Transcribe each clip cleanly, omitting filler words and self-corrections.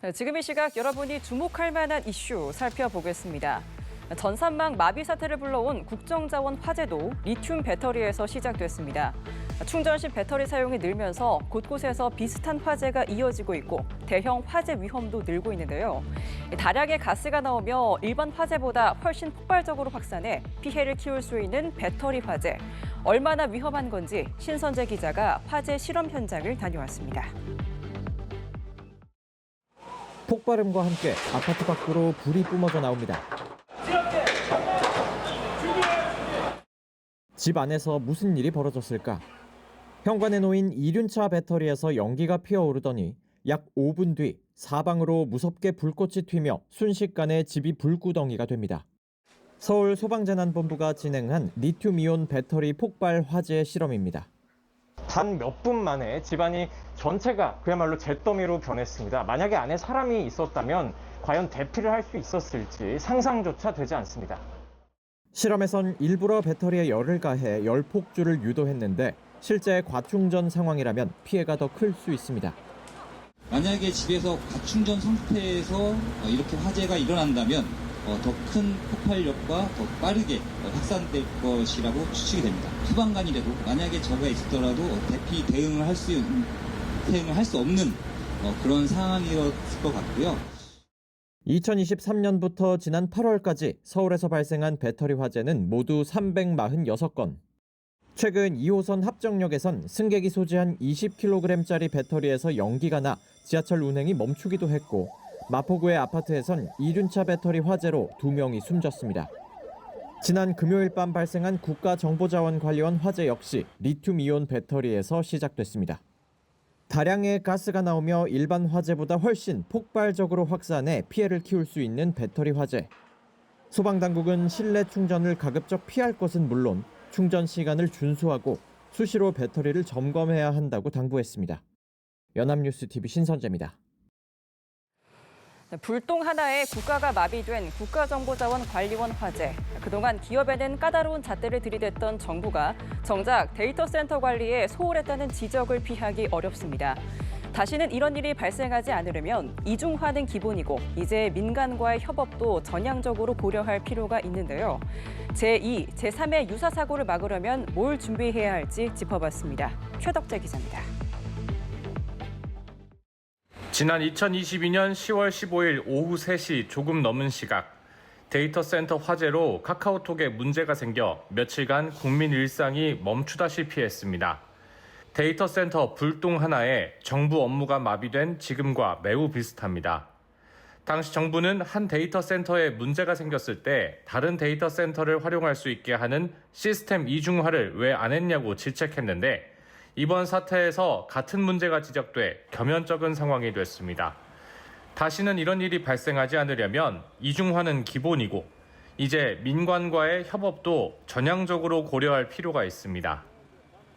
네, 지금 이 시각 여러분이 주목할 만한 이슈 살펴보겠습니다. 전산망 마비 사태를 불러온 국정자원 화재도 리튬 배터리에서 시작됐습니다. 충전식 배터리 사용이 늘면서 곳곳에서 비슷한 화재가 이어지고 있고 대형 화재 위험도 늘고 있는데요. 다량의 가스가 나오며 일반 화재보다 훨씬 폭발적으로 확산해 피해를 키울 수 있는 배터리 화재. 얼마나 위험한 건지 신선재 기자가 화재 실험 현장을 다녀왔습니다. 폭발음과 함께 아파트 밖으로 불이 뿜어져 나옵니다. 집 안에서 무슨 일이 벌어졌을까? 현관에 놓인 이륜차 배터리에서 연기가 피어오르더니 약 5분 뒤 사방으로 무섭게 불꽃이 튀며 순식간에 집이 불구덩이가 됩니다. 서울 소방재난본부가 진행한 리튬이온 배터리 폭발 화재 실험입니다. 단 몇 분 만에 집안이 전체가 그야말로 잿더미로 변했습니다. 만약에 안에 사람이 있었다면 과연 대피를 할 수 있었을지 상상조차 되지 않습니다. 실험에선 일부러 배터리에 열을 가해 열폭주를 유도했는데 실제 과충전 상황이라면 피해가 더 클 수 있습니다. 만약에 집에서 과충전 상태에서 이렇게 화재가 일어난다면 더 큰 폭발력과 더 빠르게 확산될 것이라고 추측이 됩니다. 소방관이라도 만약에 저가 있었더라도 대응을 할 수 없는 그런 상황이었을 것 같고요. 2023년부터 지난 8월까지 서울에서 발생한 배터리 화재는 모두 346건. 최근 2호선 합정역에선 승객이 소지한 20kg짜리 배터리에서 연기가 나 지하철 운행이 멈추기도 했고 마포구의 아파트에선 이륜차 배터리 화재로 2명이 숨졌습니다. 지난 금요일 밤 발생한 국가정보자원관리원 화재 역시 리튬이온 배터리에서 시작됐습니다. 다량의 가스가 나오며 일반 화재보다 훨씬 폭발적으로 확산해 피해를 키울 수 있는 배터리 화재. 소방당국은 실내 충전을 가급적 피할 것은 물론 충전 시간을 준수하고 수시로 배터리를 점검해야 한다고 당부했습니다. 연합뉴스 TV 신선재입니다. 불똥 하나에 국가가 마비된 국가정보자원관리원 화재. 그동안 기업에는 까다로운 잣대를 들이댔던 정부가 정작 데이터 센터 관리에 소홀했다는 지적을 피하기 어렵습니다. 다시는 이런 일이 발생하지 않으려면 이중화는 기본이고 이제 민간과의 협업도 전향적으로 고려할 필요가 있는데요. 제2, 제3의 유사 사고를 막으려면 뭘 준비해야 할지 짚어봤습니다. 최덕재 기자입니다. 지난 2022년 10월 15일 오후 3시 조금 넘은 시각, 데이터 센터 화재로 카카오톡에 문제가 생겨 며칠간 국민 일상이 멈추다시피 했습니다. 데이터 센터 불똥 하나에 정부 업무가 마비된 지금과 매우 비슷합니다. 당시 정부는 한 데이터 센터에 문제가 생겼을 때 다른 데이터 센터를 활용할 수 있게 하는 시스템 이중화를 왜 안 했냐고 질책했는데 이번 사태에서 같은 문제가 지적돼 겸연쩍은 상황이 됐습니다. 다시는 이런 일이 발생하지 않으려면 이중화는 기본이고 이제 민관과의 협업도 전향적으로 고려할 필요가 있습니다.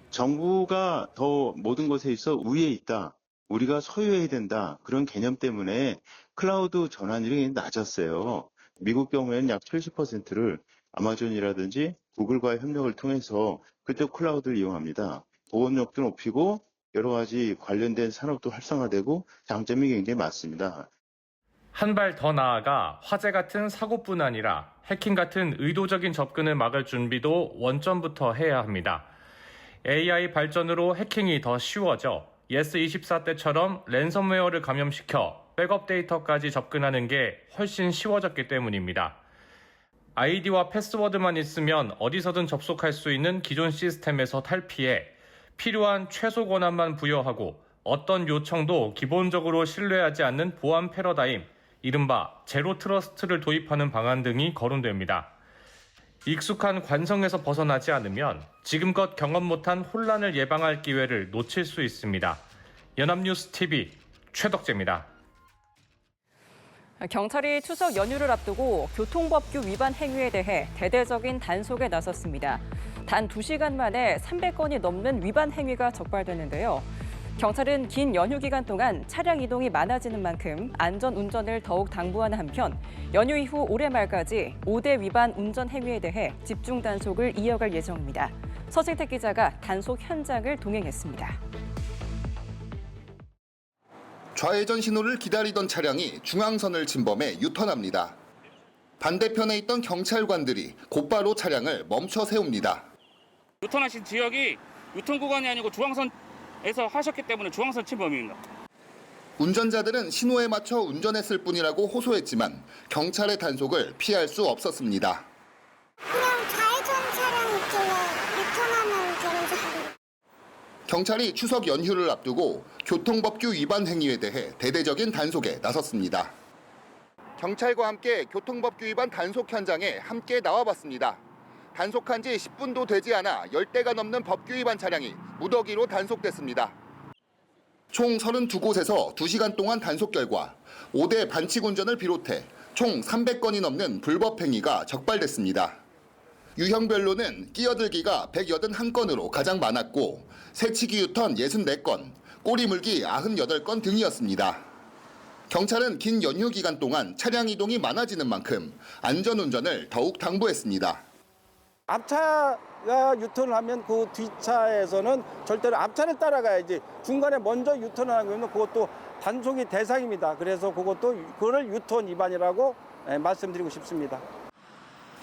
정부가 더 모든 것에 있어 우위에 있다. 우리가 소유해야 된다. 그런 개념 때문에 클라우드 전환율이 낮았어요. 미국 경우에는 약 70%를 아마존이라든지 구글과의 협력을 통해서 그때 클라우드를 이용합니다. 보건력도 높이고 여러 가지 관련된 산업도 활성화되고 장점이 굉장히 많습니다. 한 발 더 나아가 화재 같은 사고뿐 아니라 해킹 같은 의도적인 접근을 막을 준비도 원점부터 해야 합니다. AI 발전으로 해킹이 더 쉬워져 예스24 때처럼 랜섬웨어를 감염시켜 백업 데이터까지 접근하는 게 훨씬 쉬워졌기 때문입니다. 아이디와 패스워드만 있으면 어디서든 접속할 수 있는 기존 시스템에서 탈피해 필요한 최소 권한만 부여하고 어떤 요청도 기본적으로 신뢰하지 않는 보안 패러다임, 이른바 제로 트러스트를 도입하는 방안 등이 거론됩니다. 익숙한 관성에서 벗어나지 않으면 지금껏 경험 못한 혼란을 예방할 기회를 놓칠 수 있습니다. 연합뉴스 TV 최덕재입니다. 경찰이 추석 연휴를 앞두고 교통법규 위반 행위에 대해 대대적인 단속에 나섰습니다. 단 2시간 만에 300건이 넘는 위반 행위가 적발됐는데요. 경찰은 긴 연휴 기간 동안 차량 이동이 많아지는 만큼 안전 운전을 더욱 당부하는 한편 연휴 이후 올해 말까지 5대 위반 운전 행위에 대해 집중 단속을 이어갈 예정입니다. 서승택 기자가 단속 현장을 동행했습니다. 좌회전 신호를 기다리던 차량이 중앙선을 침범해 유턴합니다. 반대편에 있던 경찰관들이 곧바로 차량을 멈춰 세웁니다. 유턴하신 지역이 유턴 구간이 아니고 중앙선에서 하셨기 때문에 중앙선 침범입니다. 운전자들은 신호에 맞춰 운전했을 뿐이라고 호소했지만 경찰의 단속을 피할 수 없었습니다. 그냥 좌회전 차량 있길래 유턴하면 되는 줄 알고. 경찰이 추석 연휴를 앞두고 교통법규 위반 행위에 대해 대대적인 단속에 나섰습니다. 경찰과 함께 교통법규 위반 단속 현장에 함께 나와봤습니다. 단속한 지 10분도 되지 않아 10대가 넘는 법규 위반 차량이 무더기로 단속됐습니다. 총 32곳에서 2시간 동안 단속 결과 5대 반칙 운전을 비롯해 총 300건이 넘는 불법 행위가 적발됐습니다. 유형별로는 끼어들기가 181건으로 가장 많았고 새치기 유턴 64건, 꼬리 물기 98건 등이었습니다. 경찰은 긴 연휴 기간 동안 차량 이동이 많아지는 만큼 안전운전을 더욱 당부했습니다. 앞차가 유턴을 하면 그 뒷차에서는 절대로 앞차를 따라가야지 중간에 먼저 유턴을 하면 그것도 단속이 대상입니다. 그래서 그거를 유턴 위반이라고 말씀드리고 싶습니다.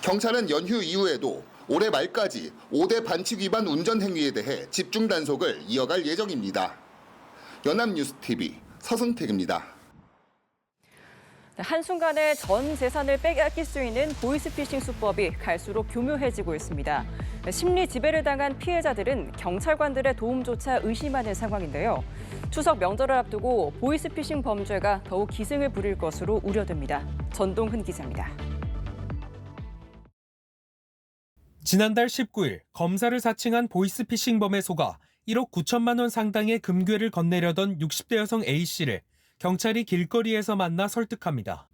경찰은 연휴 이후에도 올해 말까지 5대 반칙 위반 운전 행위에 대해 집중 단속을 이어갈 예정입니다. 연합뉴스TV 서승택입니다. 한순간에 전 재산을 빼앗길 수 있는 보이스피싱 수법이 갈수록 교묘해지고 있습니다. 심리 지배를 당한 피해자들은 경찰관들의 도움조차 의심하는 상황인데요. 추석 명절을 앞두고 보이스피싱 범죄가 더욱 기승을 부릴 것으로 우려됩니다. 전동훈 기자입니다. 지난달 19일 검사를 사칭한 보이스피싱범에 속아 1억 9천만 원 상당의 금괴를 건네려던 60대 여성 A씨를 경찰이 길거리에서 만나 설득합니다.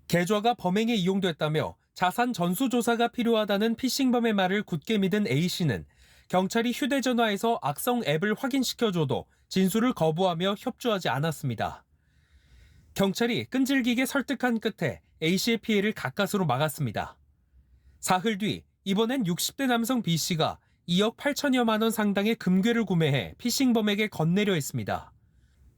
계좌가 범행에 이용됐다며 자산 전수조사가 필요하다는 피싱범의 말을 굳게 믿은 A씨는 경찰이 휴대전화에서 악성 앱을 확인시켜줘도 진술을 거부하며 협조하지 않았습니다. 경찰이 끈질기게 설득한 끝에 A씨의 피해를 가까스로 막았습니다. 사흘 뒤 이번엔 60대 남성 B씨가 2억 8천여만 원 상당의 금괴를 구매해 피싱범에게 건네려 했습니다.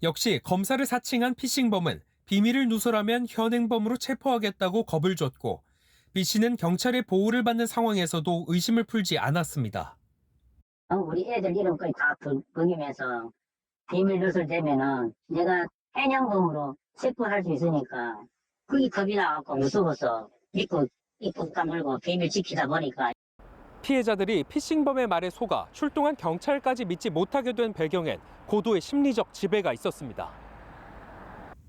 역시 검사를 사칭한 피싱범은 비밀을 누설하면 현행범으로 체포하겠다고 겁을 줬고 B씨는 경찰의 보호를 받는 상황에서도 의심을 풀지 않았습니다. 우리 애들 이름까지 다 먹이면서 비밀 누설되면은 내가 해양범으로 체포할 수 있으니까 그게 겁이 나갖고 무서워서 믿고 입국 다물고 비밀 지키다 보니까. 피해자들이 피싱범의 말에 속아 출동한 경찰까지 믿지 못하게 된 배경엔 고도의 심리적 지배가 있었습니다.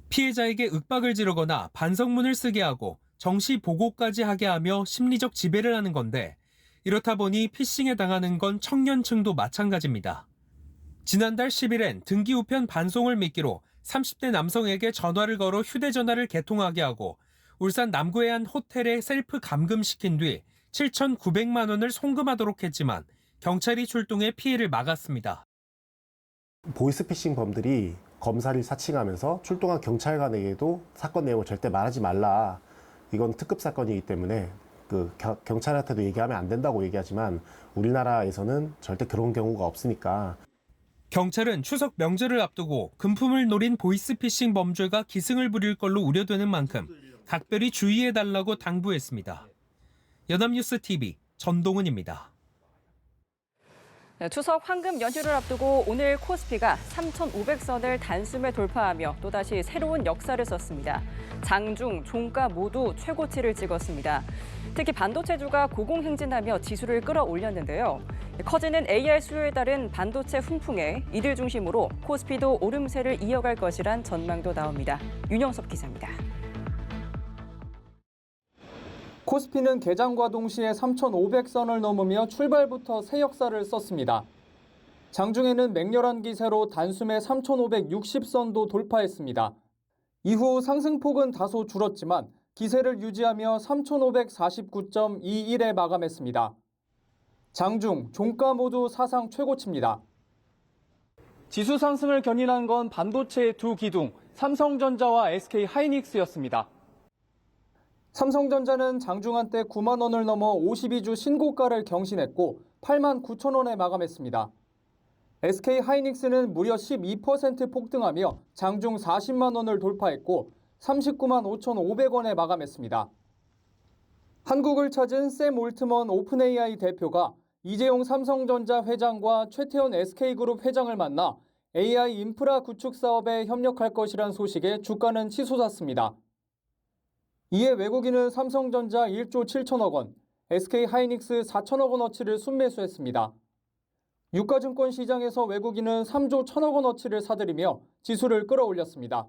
피해자에게 윽박을 지르거나 반성문을 쓰게 하고 정시 보고까지 하게 하며 심리적 지배를 하는 건데 이렇다 보니 피싱에 당하는 건 청년층도 마찬가지입니다. 지난달 10일엔 등기 우편 반송을 미끼로 30대 남성에게 전화를 걸어 휴대전화를 개통하게 하고 울산 남구의 한 호텔에 셀프 감금시킨 뒤 7,900만 원을 송금하도록 했지만 경찰이 출동해 피해를 막았습니다. 보이스피싱 범들이 검사를 사칭하면서 출동한 경찰관에게도 사건 내용을 절대 말하지 말라. 이건 특급 사건이기 때문에 경찰한테도 얘기하면 안 된다고 얘기하지만 우리나라에서는 절대 그런 경우가 없으니까. 경찰은 추석 명절을 앞두고 금품을 노린 보이스피싱 범죄가 기승을 부릴 걸로 우려되는 만큼 각별히 주의해달라고 당부했습니다. 연합뉴스TV 전동훈입니다. 추석 황금 연휴를 앞두고 오늘 코스피가 3,500선을 단숨에 돌파하며 또다시 새로운 역사를 썼습니다. 장중, 종가 모두 최고치를 찍었습니다. 특히 반도체주가 고공행진하며 지수를 끌어올렸는데요. 커지는 AI 수요에 따른 반도체 훈풍에 이들 중심으로 코스피도 오름세를 이어갈 것이란 전망도 나옵니다. 윤영섭 기자입니다. 코스피는 개장과 동시에 3,500선을 넘으며 출발부터 새 역사를 썼습니다. 장중에는 맹렬한 기세로 단숨에 3,560선도 돌파했습니다. 이후 상승폭은 다소 줄었지만 기세를 유지하며 3,549.21에 마감했습니다. 장중, 종가 모두 사상 최고치입니다. 지수 상승을 견인한 건 반도체의 두 기둥, 삼성전자와 SK하이닉스였습니다. 삼성전자는 장중 한때 9만 원을 넘어 52주 신고가를 경신했고 8만 9천 원에 마감했습니다. SK 하이닉스는 무려 12% 폭등하며 장중 40만 원을 돌파했고 39만 5,500원에 마감했습니다. 한국을 찾은 샘 올트먼 오픈AI 대표가 이재용 삼성전자 회장과 최태원 SK그룹 회장을 만나 AI 인프라 구축 사업에 협력할 것이란 소식에 주가는 치솟았습니다. 이에 외국인은 삼성전자 1조 7천억 원, SK 하이닉스 4천억 원어치를 순매수했습니다. 유가증권 시장에서 외국인은 3조 1천억 원어치를 사들이며 지수를 끌어올렸습니다.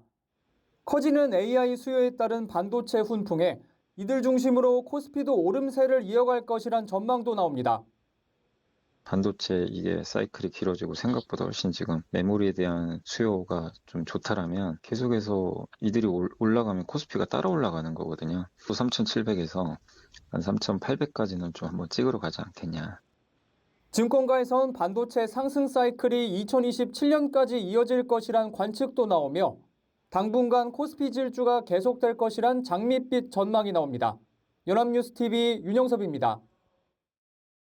커지는 AI 수요에 따른 반도체 훈풍에 이들 중심으로 코스피도 오름세를 이어갈 것이란 전망도 나옵니다. 반도체 이게 사이클이 길어지고 생각보다 훨씬 지금 메모리에 대한 수요가 좀 좋다라면 계속해서 이들이 올라가면 코스피가 따라 올라가는 거거든요. 또 3,700에서 한 3,800까지는 좀 한번 찍으러 가지 않겠냐. 증권가에선 반도체 상승 사이클이 2027년까지 이어질 것이란 관측도 나오며 당분간 코스피 질주가 계속될 것이란 장밋빛 전망이 나옵니다. 연합뉴스TV 윤영섭입니다.